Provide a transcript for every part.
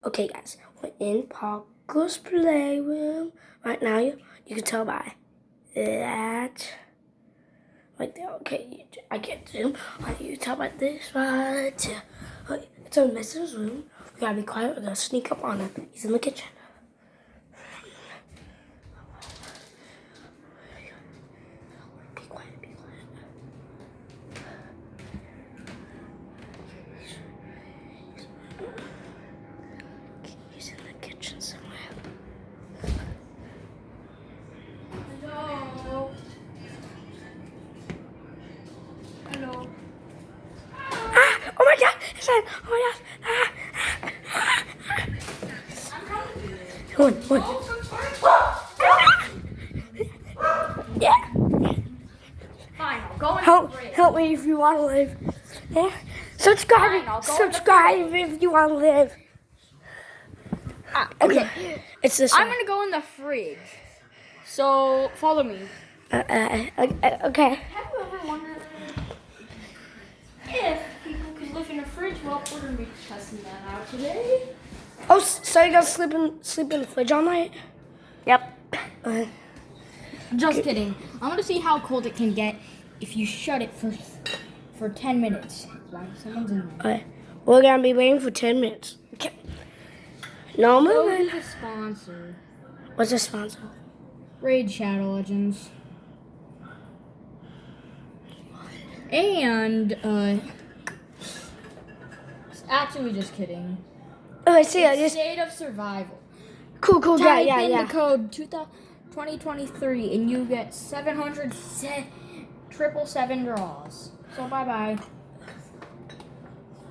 Okay, guys, we're in Parker's playroom. Right now, you can tell by that right there. Okay, I can't zoom. Right, you can tell by this right here. Okay, it's in Mrs. room. We gotta be quiet. We're gonna sneak up on him. He's in the kitchen. Be quiet, be quiet. He's in the kitchen somewhere. Hello. Hello. Ah! Oh my God! It's in! Oh my God! Ah! Come on. Yeah. Fine, I'll go in the fridge. Help me if you want to live. Yeah. Subscribe. Fine, I'll go in the Subscribe if you want to live. Okay. It's this I'm one. gonna go in the fridge. So follow me. Okay. Have you ever wondered if people could live in a fridge? Well, we're gonna be testing that out today. Oh, so you guys sleep in the fridge all night? Yep. Uh, Just kidding. I want to see how cold it can get if you shut it for 10 minutes. Like someone's in there. okay. We're gonna be waiting for 10 minutes. Okay. No Go moving. to the sponsor. What's the sponsor? Raid Shadow Legends. And actually just kidding. Okay, see ya. It's Just State of Survival. cool. Type Yeah. in the code 2023 and you get 777 draws. So bye bye.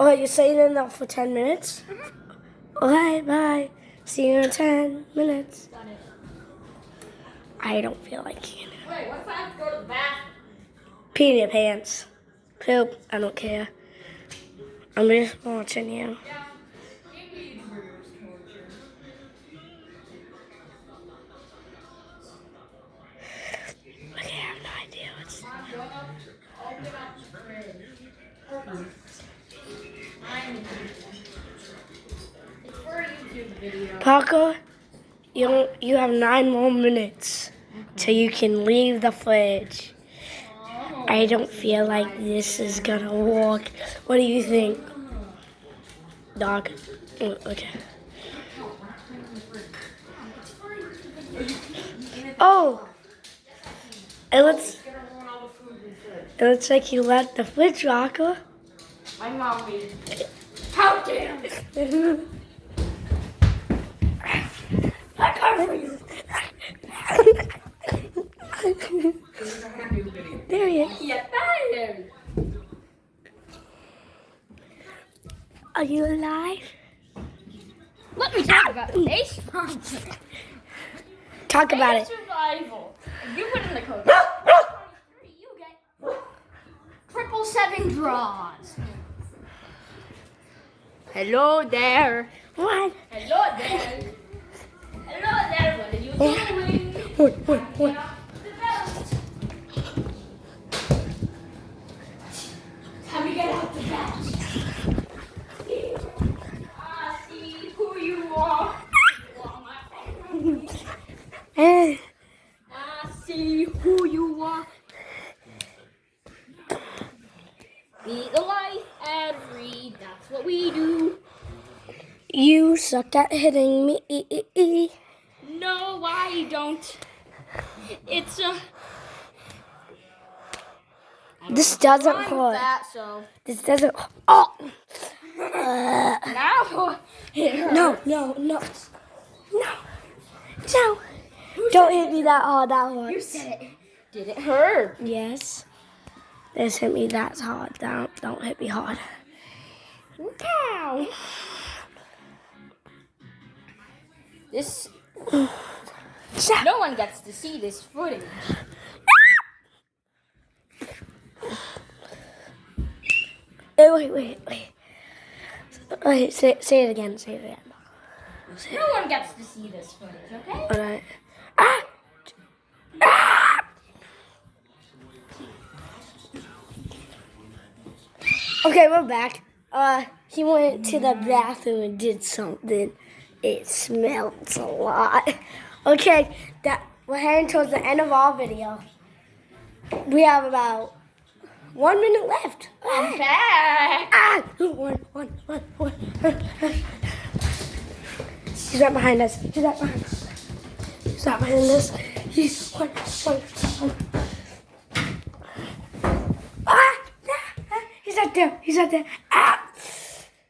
Okay, you're saying it now for 10 minutes? Okay, bye. See you in 10 minutes. Got it. I don't feel like it. Wait, what if I have to go to the bathroom? Pee in your pants. Poop. I don't care. I'm just watching you. Yeah. Torture. Okay, I have no idea what's. Open up the fridge. It's for a YouTube video. Parker, you have 9 more minutes till you can leave the fridge. I don't feel like this is gonna work. What do you think? Dog. Oh, okay. Oh! It looks like you left the fridge, Parker. My mom made it. How dare you? I come for you. There he is. Yeah, that is. Are you alive? Let me talk about it. A sponsor. Talk about it. Survival. If you put in the code, you get 777 draws. Hello there. What? Hello there. Hello there. What are you doing? What? How do you get out the bed? I see who you are. Eh. I see who you are. Be the life and read. That's what we do. You suck at hitting me. No, I don't. It's a. This doesn't Rhyme with hurt. that, so This doesn't. Oh. now it hurts. No. Don't hit me that hard. That hurts. You said it. Did it hurt? Yes. Just hit me that hard. Don't hit me hard. Pow. This. Stop. No one gets to see this footage. Wait. Wait, say it again. No one gets to see this footage, okay? Alright. Okay, we're back. He went to the bathroom and did something. It smells a lot. Okay, we're heading towards the end of our video. We have about 1 minute left. I'm back. One. She's right behind us. She's right behind us. One. He's right there.